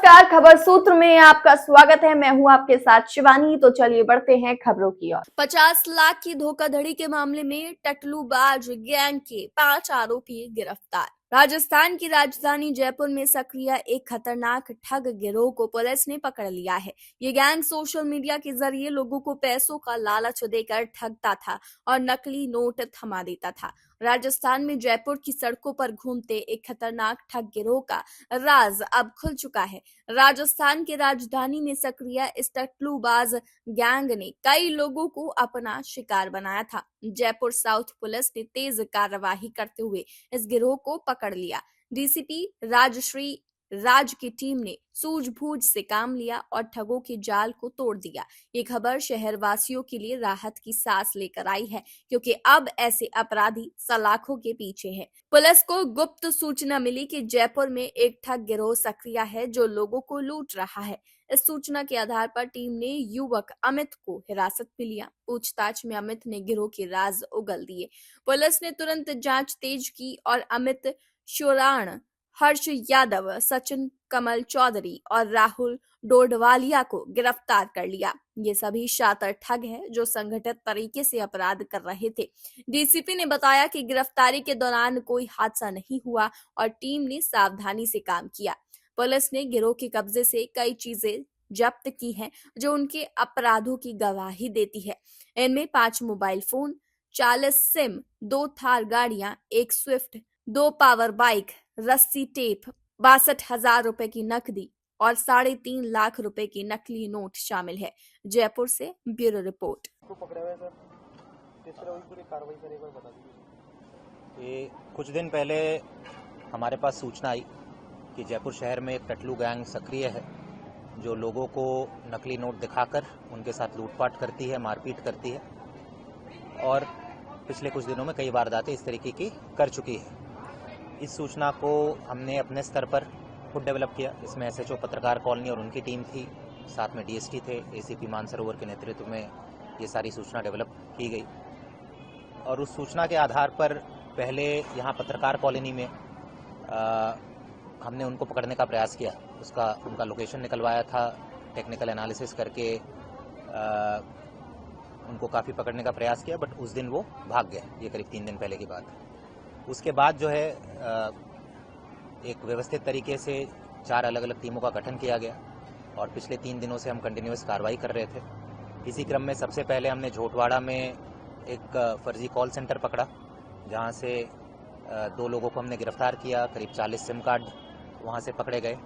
नमस्कार, खबर सूत्र में आपका स्वागत है। मैं हूं आपके साथ शिवानी। तो चलिए बढ़ते हैं खबरों की ओर। 50 लाख की धोखाधड़ी के मामले में टटलूबाज गैंग के 5 आरोपी गिरफ्तार। राजस्थान की राजधानी जयपुर में सक्रिय एक खतरनाक ठग गिरोह को पुलिस ने पकड़ लिया है। ये गैंग सोशल मीडिया के जरिए लोगों को पैसों का लालच देकर ठगता था और नकली नोट थमा देता था। राजस्थान में जयपुर की सड़कों पर घूमते एक खतरनाक ठग गिरोह का राज अब खुल चुका है। राजस्थान की राजधानी में सक्रिय इस टटलूबाज गैंग ने कई लोगों को अपना शिकार बनाया था। जयपुर साउथ पुलिस ने तेज कार्रवाई करते हुए इस गिरोह को पकड़ लिया। डीसीपी राजश्री राज की टीम ने सूझबूझ से काम लिया और ठगों के जाल को तोड़ दिया। ये खबर शहरवासियों के लिए राहत की सांस लेकर आई है, क्योंकि अब ऐसे अपराधी सलाखों के पीछे हैं। पुलिस को गुप्त सूचना मिली कि जयपुर में एक ठग गिरोह सक्रिय है जो लोगों को लूट रहा है। इस सूचना के आधार पर टीम ने युवक अमित को हिरासत में लिया। पूछताछ में अमित ने गिरोह के राज उगल दिए। पुलिस ने तुरंत जांच तेज की और अमित शोराण, हर्ष यादव, सचिन कमल चौधरी और राहुल डोडवालिया को गिरफ्तार कर लिया। ये सभी शातिर ठग हैं जो संगठित तरीके से अपराध कर रहे थे। डीसीपी ने बताया कि गिरफ्तारी के दौरान कोई हादसा नहीं हुआ और टीम ने सावधानी से काम किया। पुलिस ने गिरोह के कब्जे से कई चीजें जब्त की हैं जो उनके अपराधों की गवाही देती है। इनमें 5 मोबाइल फोन, 40 सिम, 2 थार गाड़ियां, 1 स्विफ्ट, 2 पावर बाइक, रस्सी टेप, 62,000 रुपए की नकदी और 3.5 लाख रुपए की नकली नोट शामिल है। जयपुर से ब्यूरो रिपोर्ट। तो पकड़ा हुआ है सर, किस तरह हुई पूरी कार्रवाई सर, एक बार बता दीजिए। ये कुछ दिन पहले हमारे पास सूचना आई कि जयपुर शहर में एक टटलू गैंग सक्रिय है जो लोगों को नकली नोट दिखाकर उनके साथ लूटपाट करती है, मारपीट करती है और पिछले कुछ दिनों में कई वारदातें इस तरीके की कर चुकी है। इस सूचना को हमने अपने स्तर पर खुद डेवलप किया। इसमें एसएचओ पत्रकार कॉलोनी और उनकी टीम थी, साथ में डीएसटी थे, एसीपी मानसरोवर के नेतृत्व में ये सारी सूचना डेवलप की गई और उस सूचना के आधार पर पहले यहाँ पत्रकार कॉलोनी में हमने उनको पकड़ने का प्रयास किया। उनका लोकेशन निकलवाया था, टेक्निकल एनालिसिस करके उनको काफ़ी पकड़ने का प्रयास किया, बट उस दिन वो भाग गए। ये करीब 3 दिन पहले की बात है। उसके बाद जो है एक व्यवस्थित तरीके से 4 अलग अलग टीमों का गठन किया गया और पिछले 3 दिनों से हम कंटिन्यूअस कार्रवाई कर रहे थे। इसी क्रम में सबसे पहले हमने झोटवाड़ा में एक फर्जी कॉल सेंटर पकड़ा, जहां से 2 लोगों को हमने गिरफ्तार किया। करीब 40 सिम कार्ड वहां से पकड़े गए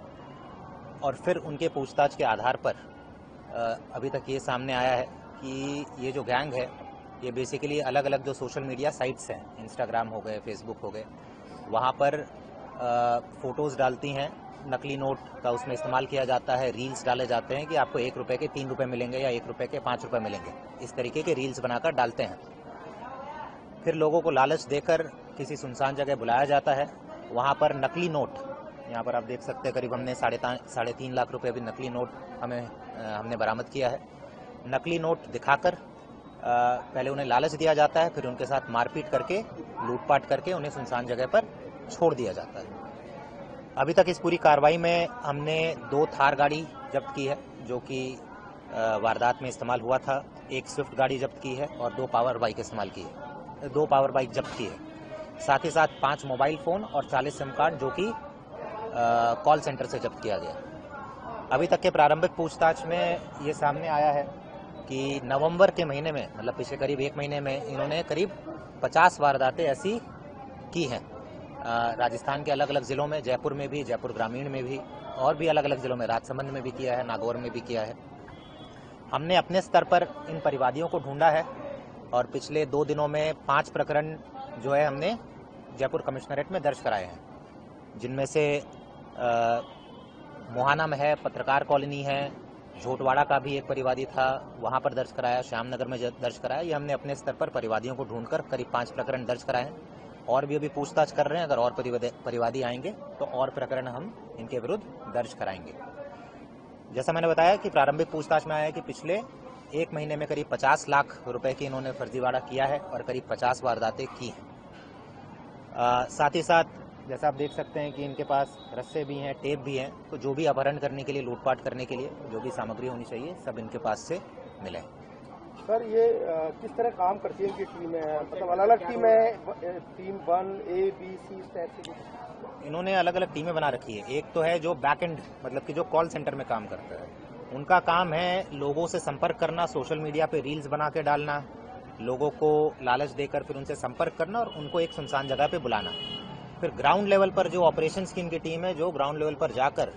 और फिर उनके पूछताछ के आधार पर अभी तक ये सामने आया है कि ये जो गैंग है ये बेसिकली अलग अलग जो सोशल मीडिया साइट्स हैं, इंस्टाग्राम हो गए, फेसबुक हो गए, वहाँ पर फ़ोटोज़ डालती हैं, नकली नोट का उसमें इस्तेमाल किया जाता है, रील्स डाले जाते हैं कि आपको 1 रुपये के 3 रुपये मिलेंगे या 1 रुपये के 5 रुपये मिलेंगे। इस तरीके के रील्स बनाकर डालते हैं। फिर लोगों को लालच देकर किसी सुनसान जगह बुलाया जाता है, वहाँ पर नकली नोट, यहाँ पर आप देख सकते हैं करीब हमने 3.5 लाख रुपये अभी नकली नोट हमने बरामद किया है। नकली नोट दिखाकर पहले उन्हें लालच दिया जाता है, फिर उनके साथ मारपीट करके, लूटपाट करके उन्हें सुनसान जगह पर छोड़ दिया जाता है। अभी तक इस पूरी कार्रवाई में हमने 2 थार गाड़ी जब्त की है जो कि वारदात में इस्तेमाल हुआ था, 1 स्विफ्ट गाड़ी जब्त की है और 2 पावर बाइक इस्तेमाल की है, 2 पावर बाइक जब्त की है। साथ ही साथ 5 मोबाइल फ़ोन और 40 सिम कार्ड जो कि कॉल सेंटर से जब्त किया गया। अभी तक के प्रारंभिक पूछताछ में ये सामने आया है कि नवंबर के महीने में, मतलब पिछले करीब 1 महीने में, इन्होंने करीब 50 वारदातें ऐसी की हैं राजस्थान के अलग अलग ज़िलों में, जयपुर में भी, जयपुर ग्रामीण में भी और भी अलग अलग ज़िलों में, राजसमंद में भी किया है, नागौर में भी किया है। हमने अपने स्तर पर इन परिवादियों को ढूंढा है और पिछले 2 दिनों में 5 प्रकरण जो है हमने जयपुर कमिश्नरेट में दर्ज कराए हैं, जिनमें से मोहाना में है, पत्रकार कॉलोनी है, झोटवाड़ा का भी एक परिवादी था, वहाँ पर दर्ज कराया, श्यामनगर में दर्ज कराया। ये हमने अपने स्तर पर परिवादियों को ढूंढकर करीब 5 प्रकरण दर्ज कराए हैं और भी अभी पूछताछ कर रहे हैं। अगर और परिवादी आएंगे तो और प्रकरण हम इनके विरुद्ध दर्ज कराएंगे। जैसा मैंने बताया कि प्रारंभिक पूछताछ में आया है कि पिछले 1 महीने में करीब 50 लाख रुपए की इन्होंने फर्जीवाड़ा किया है और करीब 50 वारदातें की हैं। साथ ही साथ जैसा आप देख सकते हैं कि इनके पास रस्से भी हैं, टेप भी हैं, तो जो भी अपहरण करने के लिए, लूटपाट करने के लिए जो भी सामग्री होनी चाहिए सब इनके पास से मिले। सर ये किस तरह काम करती है इनकी टीम है, मतलब अलग अलग टीम है, टीम 1 A B C इस टाइप से? इन्होंने अलग अलग टीमें बना रखी है। एक तो है जो बैक एंड मतलब कि जो कॉल सेंटर में काम करता है, उनका काम है लोगों से संपर्क करना, सोशल मीडिया पे रील्स बना के डालना, लोगों को लालच देकर फिर उनसे संपर्क करना और उनको एक सुनसान जगह पे बुलाना। फिर ग्राउंड लेवल पर जो ऑपरेशंस की इनकी टीम है, जो ग्राउंड लेवल पर जाकर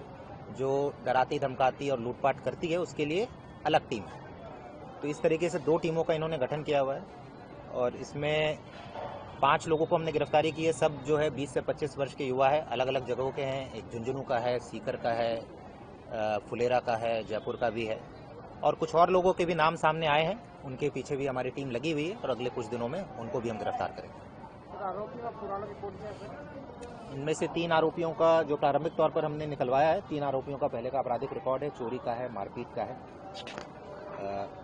जो डराती धमकाती और लूटपाट करती है, उसके लिए अलग टीम है। तो इस तरीके से 2 टीमों का इन्होंने गठन किया हुआ है और इसमें 5 लोगों को हमने गिरफ्तारी की है। सब जो है 20 से 25 वर्ष के युवा है, अलग अलग जगहों के हैं। एक झुंझुनू का है, सीकर का है, फुलेरा का है, जयपुर का भी है और कुछ और लोगों के भी नाम सामने आए हैं। उनके पीछे भी हमारी टीम लगी हुई है और अगले कुछ दिनों में उनको भी हम गिरफ्तार करेंगे। इनमें से 3 आरोपियों का जो प्रारंभिक तौर पर हमने निकलवाया है, 3 आरोपियों का पहले का आपराधिक रिकॉर्ड है, चोरी का है, मारपीट का है।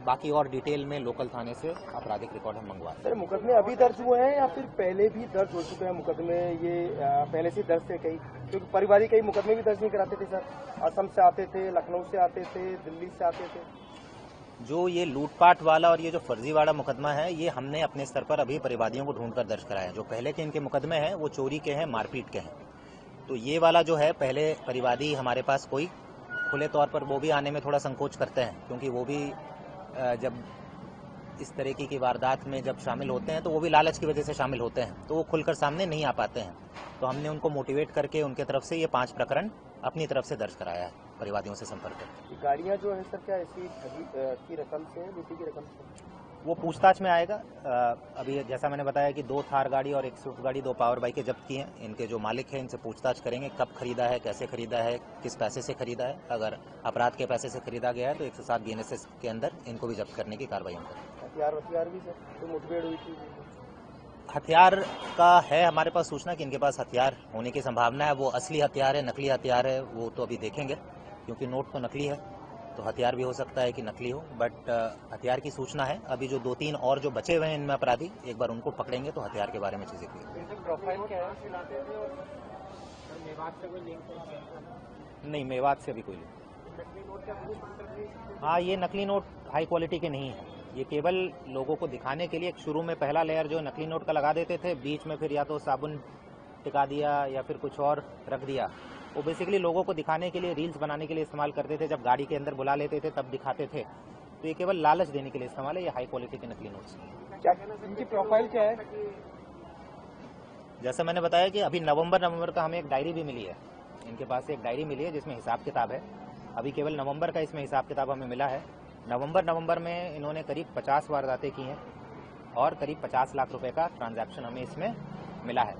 बाकी और डिटेल में लोकल थाने से आपराधिक रिकॉर्ड हम मंगवा रहे हैं। मुकदमे अभी दर्ज हुए हैं या फिर पहले भी दर्ज हो चुके हैं मुकदमे? ये पहले से दर्ज थे कई, क्योंकि पारिवारिक कई मुकदमे भी दर्ज नहीं कराते थे सर। असम से आते थे, लखनऊ से आते थे, दिल्ली से आते थे। जो ये लूटपाट वाला और ये जो फर्जीवाड़ा मुकदमा है, ये हमने अपने स्तर पर अभी परिवादियों को ढूंढकर दर्ज कराया है। जो पहले के इनके मुकदमे हैं वो चोरी के हैं, मारपीट के हैं। तो ये वाला जो है, पहले परिवादी हमारे पास कोई खुले तौर पर वो भी आने में थोड़ा संकोच करते हैं, क्योंकि वो भी जब इस तरीके की वारदात में जब शामिल होते हैं तो वो भी लालच की वजह से शामिल होते हैं, तो वो खुलकर सामने नहीं आ पाते हैं। तो हमने उनको मोटिवेट करके उनके तरफ से ये 5 प्रकरण अपनी तरफ से दर्ज कराया है, परिवादियों से संपर्क करके। गाड़ियाँ जो है सर क्या ऐसी की रकम से, लूटी की रकम से? वो पूछताछ में आएगा। अभी जैसा मैंने बताया कि 2 थार गाड़ी और 1 स्विफ्ट गाड़ी, 2 पावर बाइकें जब्त की हैं। इनके जो मालिक हैं इनसे पूछताछ करेंगे, कब खरीदा है, कैसे खरीदा है, किस पैसे से खरीदा है। अगर अपराध के पैसे से खरीदा गया है तो 107 BNSS के अंदर इनको भी जब्त करने की कार्रवाई हम करेंगे। हथियार भी सर, तो मुठभेड़ हुई थी? हथियार का है हमारे पास सूचना कि इनके पास हथियार होने की संभावना है। वो असली हथियार है, नकली हथियार है, वो तो अभी देखेंगे, क्योंकि नोट तो नकली है, तो हथियार भी हो सकता है कि नकली हो, बट हथियार की सूचना है। अभी जो 2-3 और जो बचे हुए हैं इनमें अपराधी, एक बार उनको पकड़ेंगे तो हथियार के बारे में चीजें क्लियर। प्रोफाइल क्या है? नहीं, मेवात से अभी कोई नहीं। हाँ, ये नकली नोट हाई क्वालिटी के नहीं है। ये केवल लोगों को दिखाने के लिए शुरू में पहला लेयर जो नकली नोट का लगा देते थे, बीच में फिर या तो साबुन टिका दिया या फिर कुछ और रख दिया। वो बेसिकली लोगों को दिखाने के लिए, रील्स बनाने के लिए इस्तेमाल करते थे। जब गाड़ी के अंदर बुला लेते थे तब दिखाते थे। तो ये केवल लालच देने के लिए इस्तेमाल है। ये हाई क्वालिटी के नकली नोट्स। क्या इनकी प्रोफाइल क्या है? जैसा मैंने बताया कि अभी नवंबर का हमें एक डायरी भी मिली है। इनके पास एक डायरी मिली है जिसमें हिसाब किताब है। अभी केवल नवंबर का इसमें हिसाब किताब हमें मिला है। नवंबर में इन्होंने करीब 50 वारदातें की हैं और करीब 50 लाख रुपए का ट्रांजैक्शन हमें इसमें मिला है।